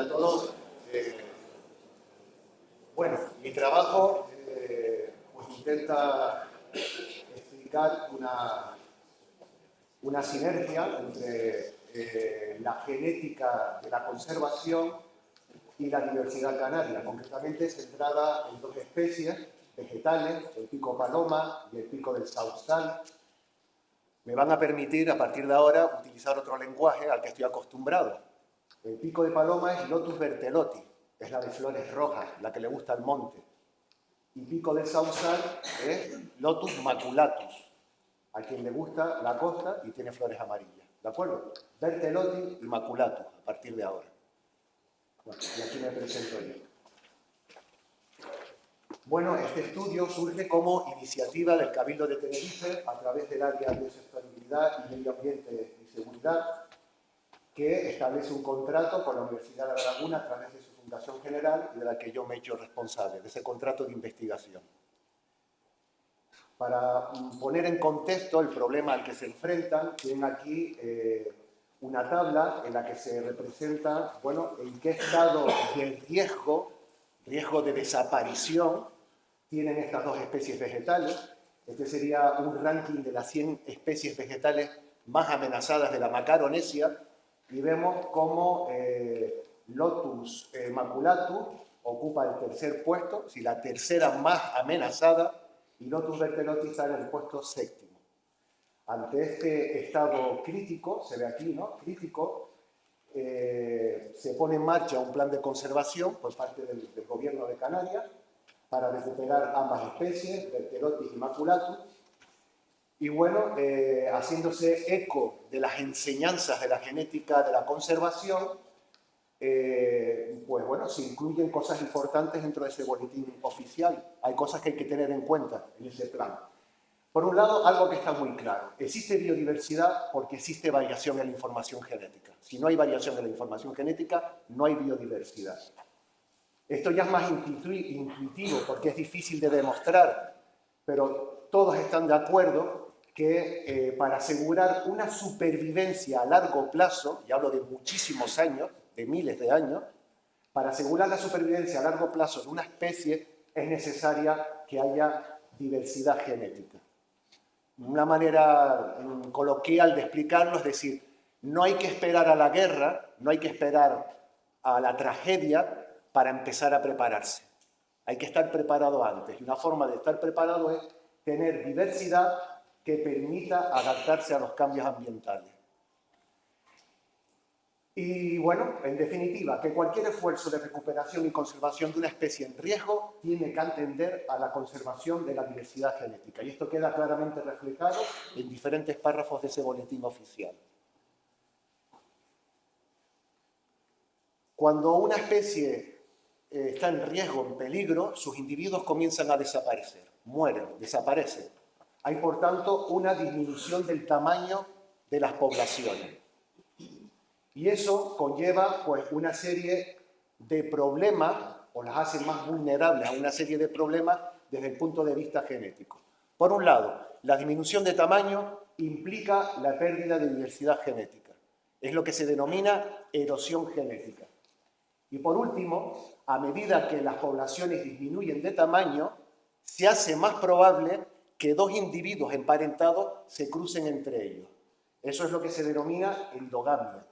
tal todos? Bueno, mi trabajo pues intenta explicar una sinergia entre la genética de la conservación y la diversidad canaria, concretamente centrada en dos especies vegetales, el pico paloma y el pico del sausal. Me van a permitir, a partir de ahora, utilizar otro lenguaje al que estoy acostumbrado. El pico de paloma es Lotus bertheloti, es la de flores rojas, la que le gusta al monte. Y pico del sausal es Lotus maculatus, a quien le gusta la costa y tiene flores amarillas. ¿De acuerdo? Bertheloti y maculatus, a partir de ahora. Bueno, y aquí me presento yo. Bueno, este estudio surge como iniciativa del Cabildo de Tenerife a través del área de sostenibilidad y medio ambiente y seguridad, que establece un contrato con la Universidad de La Laguna a través de su Fundación General y de la que yo me he hecho responsable, de ese contrato de investigación. Para poner en contexto el problema al que se enfrentan, tienen aquí una tabla en la que se representa, bueno, en qué estado de riesgo de desaparición tienen estas dos especies vegetales. Este sería un ranking de las 100 especies vegetales más amenazadas de la Macaronesia, y vemos cómo Lotus maculatus ocupa el tercer puesto, si la tercera más amenazada, y Lotus bertheloti está en el puesto séptimo. Ante este estado crítico, se ve aquí, ¿no? Crítico, se pone en marcha un plan de conservación por parte del gobierno de Canarias para recuperar ambas especies, bertheloti y maculatus. Y bueno, haciéndose eco de las enseñanzas de la genética de la conservación, pues bueno, se incluyen cosas importantes dentro de ese boletín oficial. Hay cosas que hay que tener en cuenta en ese plan. Por un lado, algo que está muy claro. Existe biodiversidad porque existe variación en la información genética. Si no hay variación en la información genética, no hay biodiversidad. Esto ya es más intuitivo porque es difícil de demostrar, pero todos están de acuerdo que para asegurar una supervivencia a largo plazo, y hablo de muchísimos años, de miles de años, para asegurar la supervivencia a largo plazo de una especie es necesaria que haya diversidad genética. Una manera coloquial de explicarlo es decir, no hay que esperar a la guerra, no hay que esperar a la tragedia para empezar a prepararse. Hay que estar preparado antes. Y una forma de estar preparado es tener diversidad que permita adaptarse a los cambios ambientales. Y bueno, en definitiva, que cualquier esfuerzo de recuperación y conservación de una especie en riesgo tiene que atender a la conservación de la diversidad genética. Y esto queda claramente reflejado en diferentes párrafos de ese boletín oficial. Cuando una especie está en riesgo, en peligro, sus individuos comienzan a desaparecer, mueren, desaparecen. Hay, por tanto, una disminución del tamaño de las poblaciones. Y eso conlleva pues, una serie de problemas, o las hace más vulnerables a una serie de problemas desde el punto de vista genético. Por un lado, la disminución de tamaño implica la pérdida de diversidad genética. Es lo que se denomina erosión genética. Y por último, a medida que las poblaciones disminuyen de tamaño, se hace más probable que dos individuos emparentados se crucen entre ellos. Eso es lo que se denomina endogamia.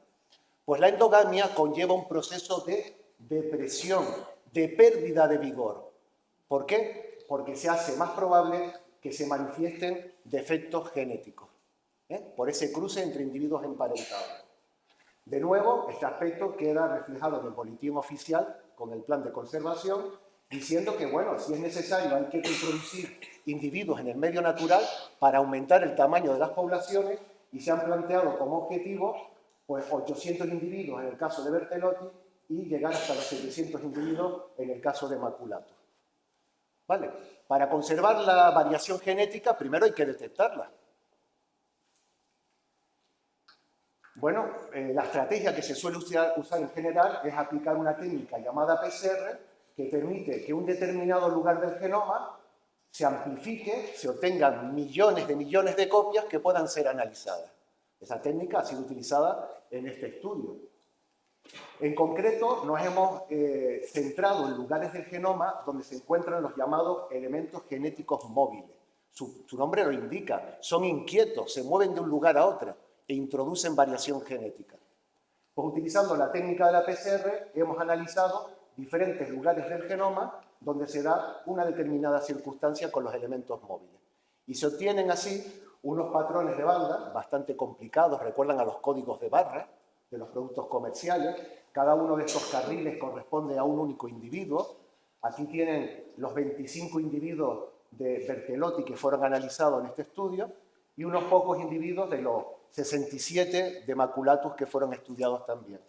Pues la endogamia conlleva un proceso de depresión, de pérdida de vigor. ¿Por qué? Porque se hace más probable que se manifiesten defectos genéticos, por ese cruce entre individuos emparentados. De nuevo, este aspecto queda reflejado en el boletín oficial con el plan de conservación, diciendo que, bueno, si es necesario hay que introducir individuos en el medio natural para aumentar el tamaño de las poblaciones, y se han planteado como objetivo pues 800 individuos en el caso de bertheloti y llegar hasta los 700 individuos en el caso de maculatus. ¿Vale? Para conservar la variación genética, primero hay que detectarla. Bueno, la estrategia que se suele usar en general es aplicar una técnica llamada PCR que permite que un determinado lugar del genoma se amplifique, se obtengan millones de copias que puedan ser analizadas. Esa técnica ha sido utilizada en este estudio. En concreto, nos hemos centrado en lugares del genoma donde se encuentran los llamados elementos genéticos móviles. Su nombre lo indica, son inquietos, se mueven de un lugar a otro e introducen variación genética. Pues utilizando la técnica de la PCR, hemos analizado diferentes lugares del genoma donde se da una determinada circunstancia con los elementos móviles. Y se obtienen así unos patrones de banda bastante complicados, recuerdan a los códigos de barra de los productos comerciales. Cada uno de estos carriles corresponde a un único individuo. Aquí tienen los 25 individuos de Berthellotti que fueron analizados en este estudio y unos pocos individuos de los 67 de Maculatus que fueron estudiados también.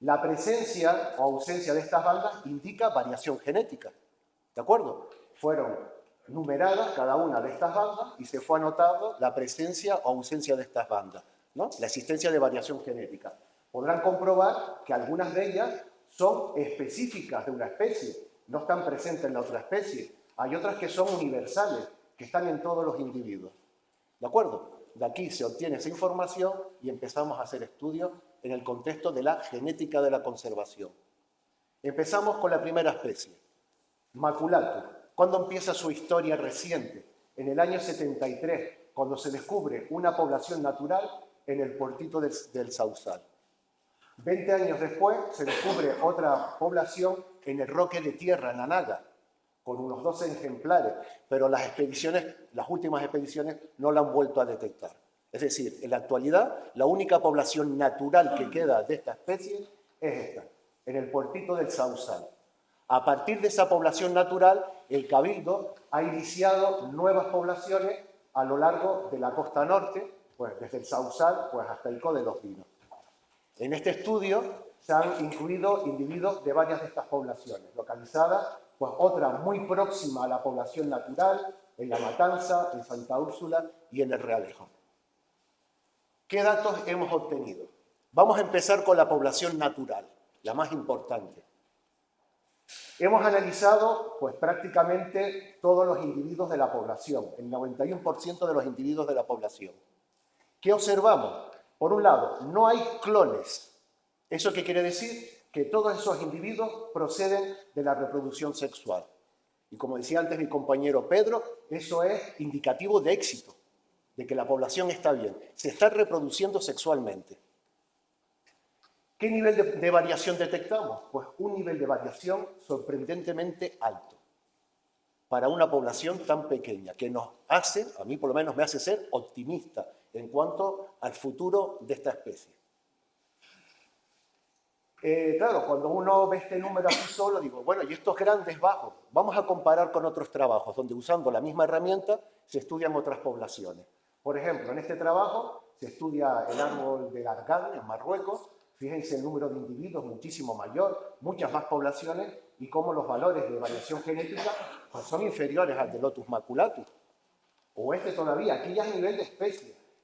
La presencia o ausencia de estas bandas indica variación genética, ¿de acuerdo? Fueron numeradas cada una de estas bandas y se fue anotando la presencia o ausencia de estas bandas, ¿no? La existencia de variación genética. Podrán comprobar que algunas de ellas son específicas de una especie, no están presentes en la otra especie. Hay otras que son universales, que están en todos los individuos. ¿De acuerdo? De aquí se obtiene esa información y empezamos a hacer estudios en el contexto de la genética de la conservación. Empezamos con la primera especie, Maculatus. ¿Cuándo empieza su historia reciente? En el año 73, cuando se descubre una población natural en el puertito del Sausal. 20 años después se descubre otra población en el Roque de Tierra, en Anaga, con unos 12 ejemplares, pero las últimas expediciones no la han vuelto a detectar. Es decir, en la actualidad, la única población natural que queda de esta especie es esta, en el puertito del Sausal. A partir de esa población natural, el Cabildo ha iniciado nuevas poblaciones a lo largo de la costa norte, pues desde el Sausal pues hasta el Co de los Vinos. En este estudio se han incluido individuos de varias de estas poblaciones, localizadas, pues otra muy próxima a la población natural, en La Matanza, en Santa Úrsula y en el Realejo. ¿Qué datos hemos obtenido? Vamos a empezar con la población natural, la más importante. Hemos analizado pues, prácticamente todos los individuos de la población, el 91% de los individuos de la población. ¿Qué observamos? Por un lado, no hay clones. ¿Eso qué quiere decir? Que todos esos individuos proceden de la reproducción sexual. Y como decía antes mi compañero Pedro, eso es indicativo de éxito, de que la población está bien. Se está reproduciendo sexualmente. ¿Qué nivel de variación detectamos? Pues un nivel de variación sorprendentemente alto para una población tan pequeña, que nos hace, a mí por lo menos me hace ser optimista en cuanto al futuro de esta especie. Claro, cuando uno ve este número así solo, digo, bueno, y estos grandes bajos, vamos a comparar con otros trabajos, donde usando la misma herramienta se estudian otras poblaciones. Por ejemplo, en este trabajo se estudia el árbol del Argan en Marruecos. Fíjense el número de individuos muchísimo mayor, muchas más poblaciones, y cómo los valores de variación genética pues, son inferiores al de Lotus maculatus. O este todavía, aquí ya es nivel de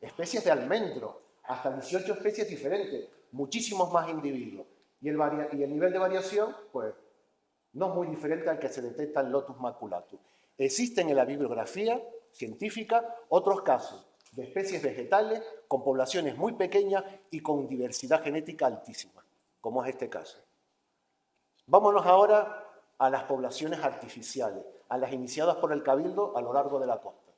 especies de almendro, hasta 18 especies diferentes, muchísimos más individuos. Y el nivel de variación, pues, no es muy diferente al que se detecta en Lotus maculatus. Existen en la bibliografía científica otros casos de especies vegetales con poblaciones muy pequeñas y con diversidad genética altísima, como es este caso. Vámonos ahora a las poblaciones artificiales, a las iniciadas por el Cabildo a lo largo de la costa.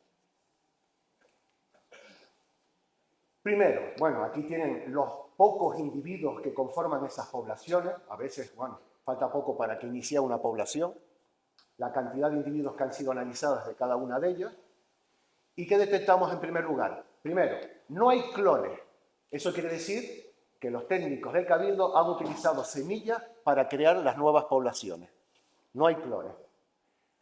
Primero, bueno, aquí tienen los pocos individuos que conforman esas poblaciones, a veces, bueno, falta poco para que inicie una población, la cantidad de individuos que han sido analizadas de cada una de ellas. ¿Y qué detectamos en primer lugar? Primero, no hay clones. Eso quiere decir que los técnicos del Cabildo han utilizado semillas para crear las nuevas poblaciones. No hay clones.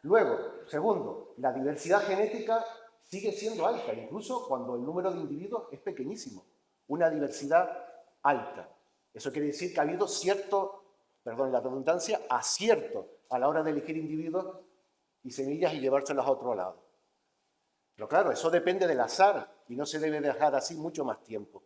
Luego, segundo, la diversidad genética sigue siendo alta, incluso cuando el número de individuos es pequeñísimo. Una diversidad alta. Eso quiere decir que ha habido cierto, perdón la redundancia, acierto a la hora de elegir individuos y semillas y llevárselas a otro lado. Pero claro, eso depende del azar y no se debe dejar así mucho más tiempo.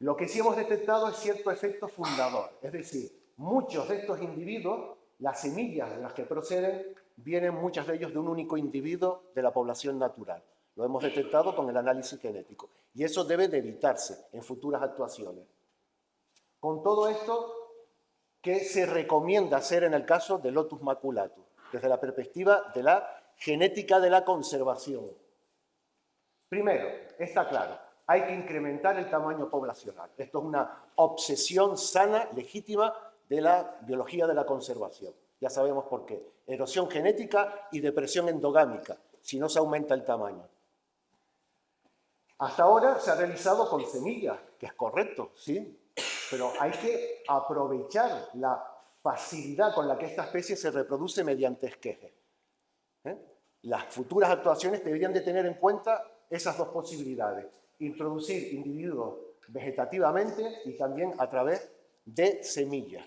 Lo que sí hemos detectado es cierto efecto fundador, es decir, muchos de estos individuos, las semillas de las que proceden, vienen muchas de ellos de un único individuo de la población natural. Lo hemos detectado con el análisis genético y eso debe de evitarse en futuras actuaciones. Con todo esto, ¿qué se recomienda hacer en el caso de Lotus maculatus? Desde la perspectiva de la genética de la conservación. Primero, está claro, hay que incrementar el tamaño poblacional. Esto es una obsesión sana, legítima, de la biología de la conservación. Ya sabemos por qué. Erosión genética y depresión endogámica, si no se aumenta el tamaño. Hasta ahora se ha realizado con semillas, que es correcto, ¿sí? Pero hay que aprovechar la facilidad con la que esta especie se reproduce mediante esquejes. Las futuras actuaciones deberían de tener en cuenta esas dos posibilidades. Introducir individuos vegetativamente y también a través de semillas.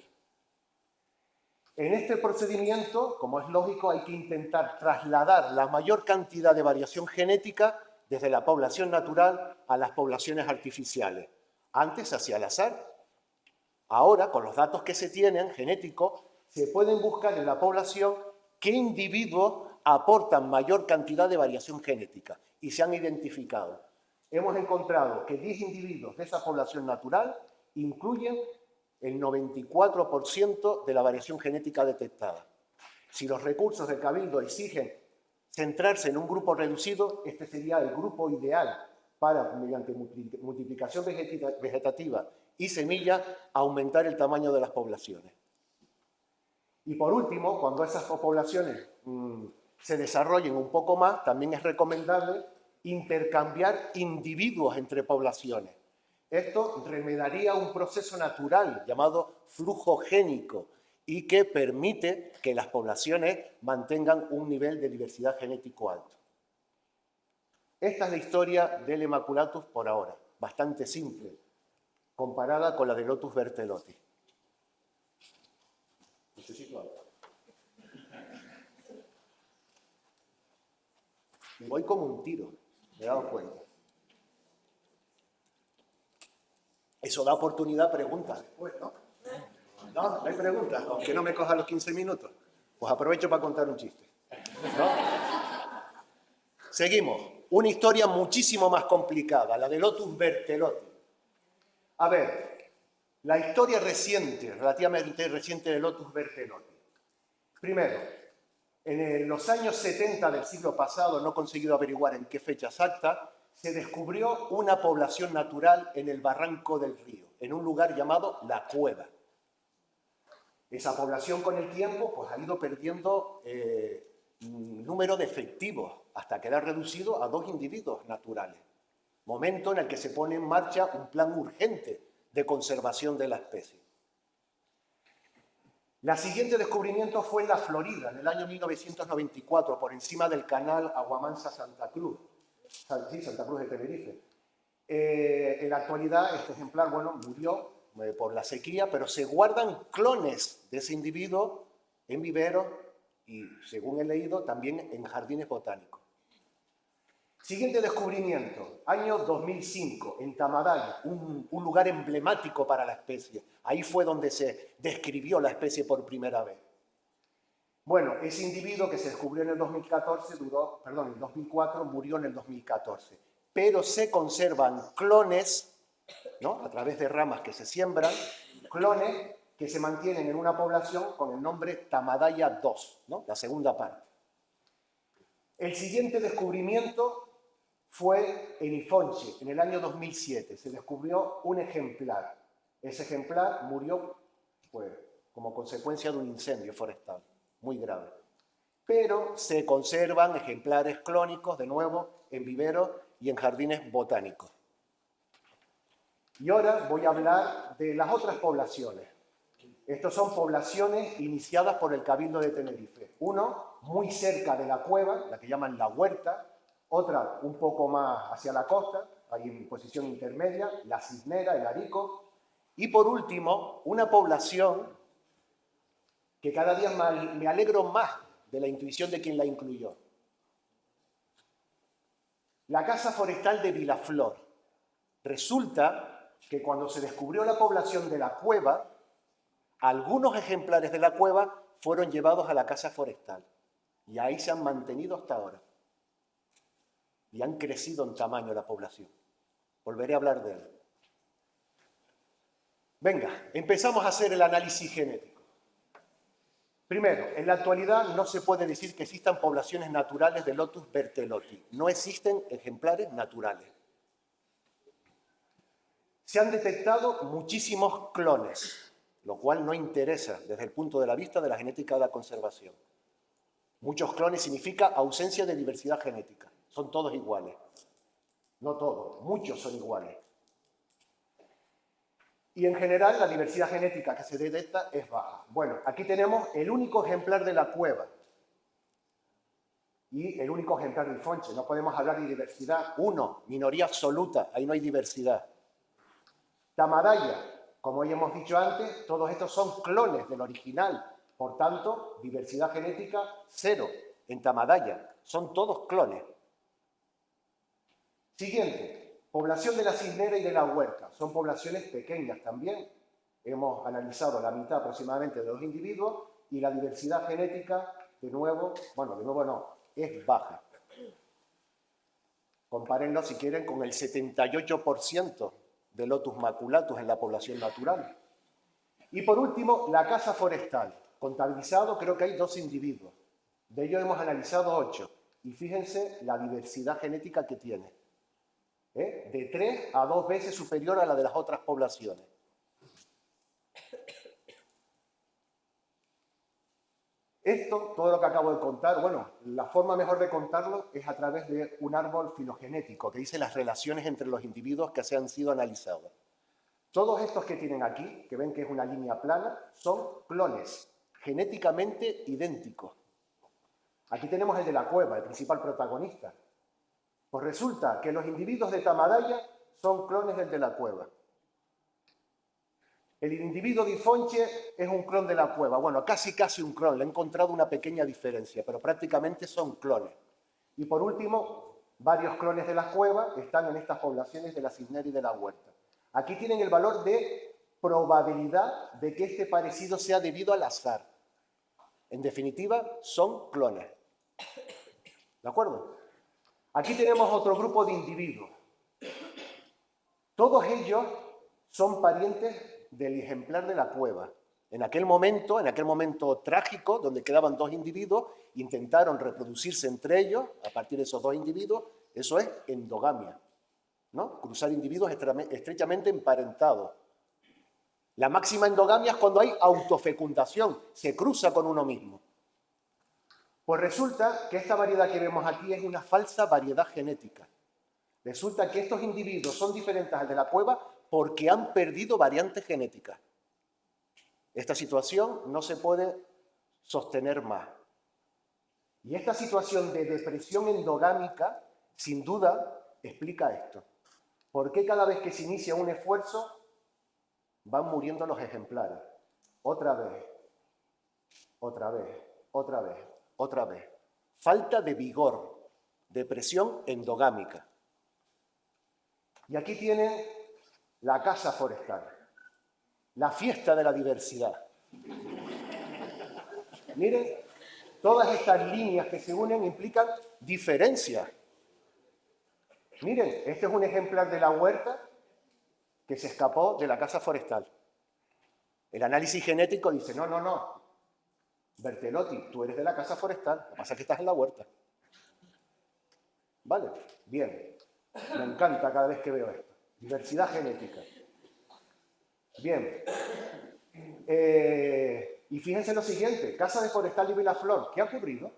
En este procedimiento, como es lógico, hay que intentar trasladar la mayor cantidad de variación genética desde la población natural a las poblaciones artificiales. Antes se hacía al azar. Ahora, con los datos que se tienen genéticos, se pueden buscar en la población qué individuos aportan mayor cantidad de variación genética y se han identificado. Hemos encontrado que 10 individuos de esa población natural incluyen el 94% de la variación genética detectada. Si los recursos del Cabildo exigen centrarse en un grupo reducido, este sería el grupo ideal para, mediante multiplicación vegetativa y semillas, aumentar el tamaño de las poblaciones. Y por último, cuando esas poblaciones se desarrollen un poco más, también es recomendable intercambiar individuos entre poblaciones. Esto remedaría un proceso natural llamado flujo génico y que permite que las poblaciones mantengan un nivel de diversidad genético alto. Esta es la historia del Emanculatus por ahora, bastante simple, comparada con la de Lotus berthelotti. Necesito algo. Me voy como un tiro, me he dado cuenta. Eso da oportunidad a preguntas después, ¿no? No hay preguntas, aunque no me coja los 15 minutos. Pues aprovecho para contar un chiste, ¿no? Seguimos. Una historia muchísimo más complicada, la de Lotus berthelotti. A ver, la historia reciente, relativamente reciente de Lotus berthelotti. Primero, en los años 70 del siglo pasado, no he conseguido averiguar en qué fecha exacta, se descubrió una población natural en el barranco del río, en un lugar llamado La Cueva. Esa población con el tiempo pues, ha ido perdiendo número de efectivos hasta quedar reducido a 2 individuos naturales. Momento en el que se pone en marcha un plan urgente de conservación de la especie. El siguiente descubrimiento fue en la Florida, en el año 1994, por encima del canal Aguamansa-Santa Cruz. Sí, Santa Cruz de Tenerife. En la actualidad, este ejemplar, bueno, murió por la sequía, pero se guardan clones de ese individuo en viveros y, según he leído, también en jardines botánicos. Siguiente descubrimiento, año 2005, en Tamadaya, un lugar emblemático para la especie. Ahí fue donde se describió la especie por primera vez. Bueno, ese individuo que se descubrió en el 2014, en el 2004, murió en el 2014. Pero se conservan clones, ¿no? A través de ramas que se siembran, clones que se mantienen en una población con el nombre Tamadaya 2, ¿no? La segunda parte. El siguiente descubrimiento fue en Ifonche, en el año 2007. Se descubrió un ejemplar. Ese ejemplar murió pues, como consecuencia de un incendio forestal, muy grave. Pero se conservan ejemplares clónicos, de nuevo, en viveros y en jardines botánicos. Y ahora voy a hablar de las otras poblaciones. Estas son poblaciones iniciadas por el Cabildo de Tenerife. Uno, muy cerca de la cueva, la que llaman La Huerta. Otra, un poco más hacia la costa, ahí en posición intermedia, La Cisnera, El Arico. Y por último, una población que cada día me alegro más de la intuición de quien la incluyó. La Casa Forestal de Vilaflor. Resulta que cuando se descubrió la población de la cueva, algunos ejemplares de la cueva fueron llevados a la Casa Forestal y ahí se han mantenido hasta ahora. Y han crecido en tamaño la población. Volveré a hablar de él. Venga, empezamos a hacer el análisis genético. Primero, en la actualidad no se puede decir que existan poblaciones naturales de Lotus bertheloti. No existen ejemplares naturales. Se han detectado muchísimos clones, lo cual no interesa desde el punto de vista de la genética de la conservación. Muchos clones significa ausencia de diversidad genética. Son todos iguales. No todos, muchos son iguales. Y en general la diversidad genética que se detecta es baja. Bueno, aquí tenemos el único ejemplar de la cueva y el único ejemplar del Fonche. No podemos hablar de diversidad. Uno, minoría absoluta, ahí no hay diversidad. Tamadaya, como ya hemos dicho antes, todos estos son clones del original. Por tanto, diversidad genética cero en Tamadaya. Son todos clones. Siguiente. Población de la cisnera y de la huerta. Son poblaciones pequeñas también. Hemos analizado la mitad aproximadamente de los individuos y la diversidad genética, de nuevo no, es baja. Compárenlo si quieren con el 78% de Lotus maculatus en la población natural. Y por último, la caza forestal. Contabilizado creo que hay 2 individuos. De ellos hemos analizado 8. Y fíjense la diversidad genética que tiene. De 3 a 2 veces superior a la de las otras poblaciones. Esto, todo lo que acabo de contar, bueno, la forma mejor de contarlo es a través de un árbol filogenético que dice las relaciones entre los individuos que se han sido analizados. Todos estos que tienen aquí, que ven que es una línea plana, son clones genéticamente idénticos. Aquí tenemos el de la cueva, el principal protagonista. Pues resulta que los individuos de Tamadaya son clones del de la cueva. El individuo de Ifonche es un clon de la cueva. Bueno, casi un clon. Le he encontrado una pequeña diferencia, pero prácticamente son clones. Y por último, varios clones de la cueva están en estas poblaciones de la cisnera y de la huerta. Aquí tienen el valor de probabilidad de que este parecido sea debido al azar. En definitiva, son clones. ¿De acuerdo? Aquí tenemos otro grupo de individuos. Todos ellos son parientes del ejemplar de la cueva. En aquel momento trágico, donde quedaban 2 individuos, intentaron reproducirse entre ellos, a partir de esos 2 individuos, eso es endogamia, ¿no? Cruzar individuos estrechamente emparentados. La máxima endogamia es cuando hay autofecundación, se cruza con uno mismo. Pues resulta que esta variedad que vemos aquí es una falsa variedad genética. Resulta que estos individuos son diferentes al de la cueva porque han perdido variantes genéticas. Esta situación no se puede sostener más. Y esta situación de depresión endogámica, sin duda, explica esto. ¿Por qué cada vez que se inicia un esfuerzo van muriendo los ejemplares? Otra vez, otra vez, otra vez, otra vez. Falta de vigor, depresión endogámica. Y aquí tienen la caza forestal, la fiesta de la diversidad. Miren, todas estas líneas que se unen implican diferencias. Miren, este es un ejemplar de la huerta que se escapó de la caza forestal. El análisis genético dice, no, bertheloti, tú eres de la caza forestal, lo que pasa es que estás en la huerta. ¿Vale? Bien. Me encanta cada vez que veo esto. Diversidad genética. Bien. Y fíjense lo siguiente, Casa de Forestal de Vilaflor, ¿qué ha ocurrido?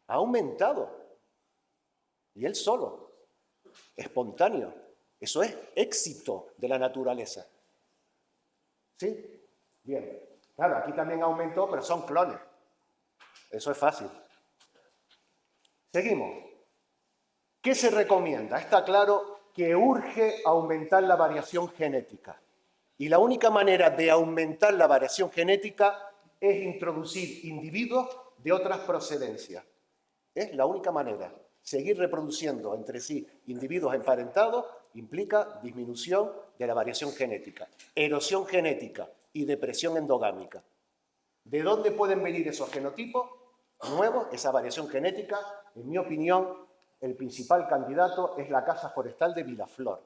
Ha aumentado. Y él solo, espontáneo. Eso es éxito de la naturaleza. ¿Sí? Bien. Claro, aquí también aumentó, pero son clones. Eso es fácil. Seguimos. ¿Qué se recomienda? Está claro que urge aumentar la variación genética. Y la única manera de aumentar la variación genética es introducir individuos de otras procedencias. Es la única manera. Seguir reproduciendo entre sí individuos emparentados implica disminución de la variación genética, erosión genética y depresión endogámica. ¿De dónde pueden venir esos genotipos nuevos, esa variación genética? En mi opinión, el principal candidato es la Casa Forestal de Vilaflor.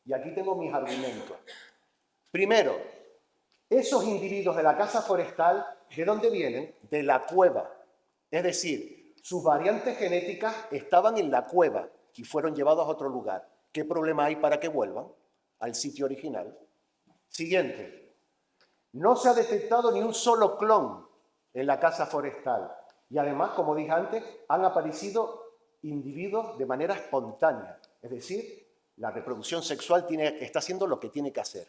Y aquí tengo mis argumentos. Primero, esos individuos de la casa forestal, ¿de dónde vienen? De la cueva. Es decir, sus variantes genéticas estaban en la cueva y fueron llevados a otro lugar. ¿Qué problema hay para que vuelvan al sitio original? Siguiente. No se ha detectado ni un solo clon en la casa forestal. Y además, como dije antes, han aparecido individuos de manera espontánea. Es decir, la reproducción sexual está haciendo lo que tiene que hacer.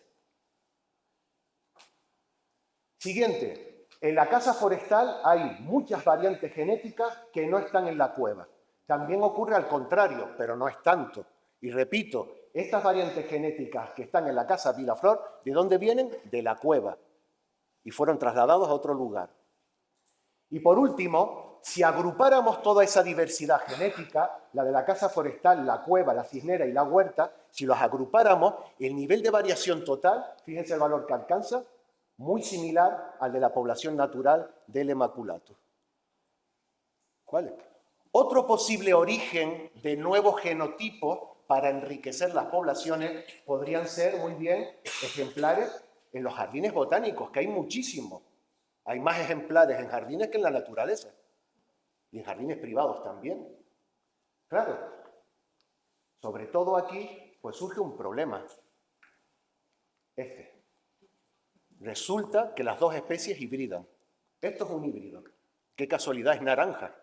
Siguiente. En la casa forestal hay muchas variantes genéticas que no están en la cueva. También ocurre al contrario, pero no es tanto. Y repito, estas variantes genéticas que están en la casa Vilaflor, ¿de dónde vienen? De la cueva. Y fueron trasladados a otro lugar. Y por último, si agrupáramos toda esa diversidad genética, la de la casa forestal, la cueva, la cisnera y la huerta, si los agrupáramos, el nivel de variación total, fíjense el valor que alcanza, muy similar al de la población natural del Emaculatu. ¿Cuál es? Otro posible origen de nuevos genotipos para enriquecer las poblaciones podrían ser muy bien ejemplares en los jardines botánicos, que hay muchísimos. Hay más ejemplares en jardines que en la naturaleza. Y en jardines privados también. Claro, sobre todo aquí, pues surge un problema. Resulta que las dos especies hibridan. Esto es un híbrido. Qué casualidad, es naranja.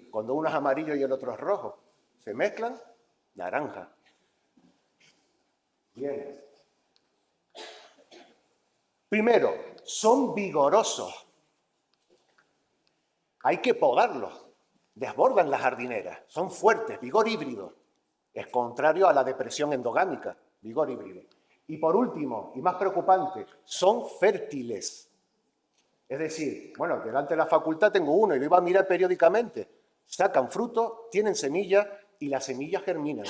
Cuando uno es amarillo y el otro es rojo. Se mezclan, naranja. Bien. Primero, son vigorosos. Hay que podarlos. Desbordan las jardineras. Son fuertes, vigor híbrido. Es contrario a la depresión endogámica, vigor híbrido. Y por último, y más preocupante, son fértiles. Es decir, bueno, delante de la facultad tengo uno y lo iba a mirar periódicamente. Sacan fruto, tienen semillas y las semillas germinan.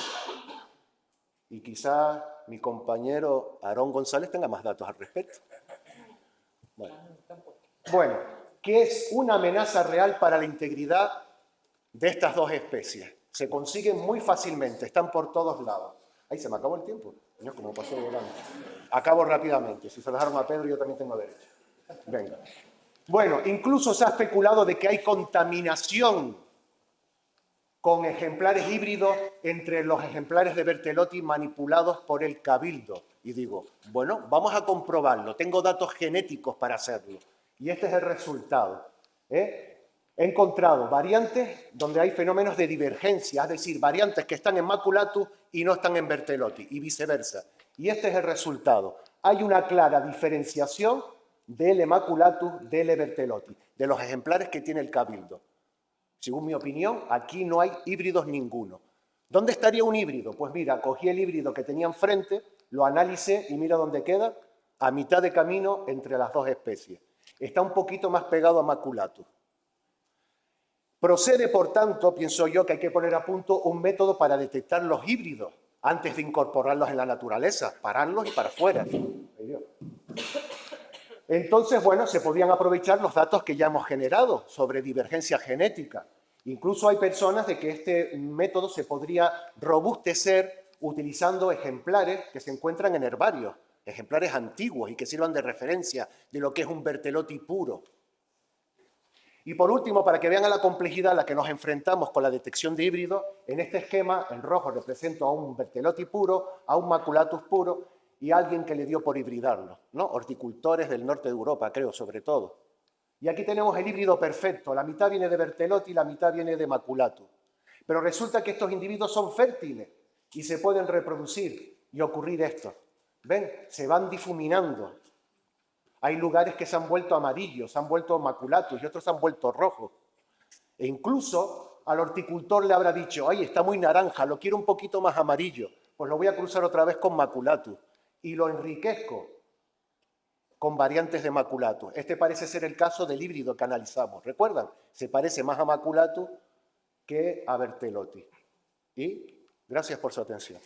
Y quizás mi compañero Aarón González tenga más datos al respecto. Bueno, ¿qué es una amenaza real para la integridad de estas dos especies? Se consiguen muy fácilmente, están por todos lados. Ay, se me acabó el tiempo. Señor, como pasó volando. Acabo rápidamente. Si se lo dejaron a Pedro, yo también tengo derecho. Venga. Bueno, incluso se ha especulado de que hay contaminación con ejemplares híbridos entre los ejemplares de Berthellotti manipulados por el Cabildo. Y digo, bueno, vamos a comprobarlo. Tengo datos genéticos para hacerlo. Y este es el resultado. He encontrado variantes donde hay fenómenos de divergencia, es decir, variantes que están en Maculatus y no están en Berthellotti, y viceversa. Y este es el resultado. Hay una clara diferenciación del Maculatus del Berthellotti, de los ejemplares que tiene el Cabildo. Según mi opinión, aquí no hay híbridos ninguno. ¿Dónde estaría un híbrido? Pues mira, cogí el híbrido que tenía enfrente, lo analicé y mira dónde queda, a mitad de camino entre las dos especies. Está un poquito más pegado a Maculatus. Procede, por tanto, pienso yo, que hay que poner a punto un método para detectar los híbridos antes de incorporarlos en la naturaleza, pararlos y para afuera. Entonces, bueno, se podían aprovechar los datos que ya hemos generado sobre divergencia genética. Incluso hay personas de que este método se podría robustecer utilizando ejemplares que se encuentran en herbarios, ejemplares antiguos y que sirvan de referencia de lo que es un Berthellotti puro. Y por último, para que vean a la complejidad a la que nos enfrentamos con la detección de híbridos, en este esquema, en rojo represento a un Berthellotti puro, a un Maculatus puro y a alguien que le dio por hibridarlo, ¿no? Horticultores del norte de Europa, creo, sobre todo. Y aquí tenemos el híbrido perfecto, la mitad viene de Berthellotti y la mitad viene de Maculatus. Pero resulta que estos individuos son fértiles y se pueden reproducir y ocurrir esto. ¿Ven? Se van difuminando. Hay lugares que se han vuelto amarillos, se han vuelto Maculatus y otros se han vuelto rojos. E incluso al horticultor le habrá dicho, ay, está muy naranja, lo quiero un poquito más amarillo, pues lo voy a cruzar otra vez con Maculatus y lo enriquezco con variantes de Maculatus. Este parece ser el caso del híbrido que analizamos. ¿Recuerdan? Se parece más a Maculatus que a Berthellotti. Y gracias por su atención.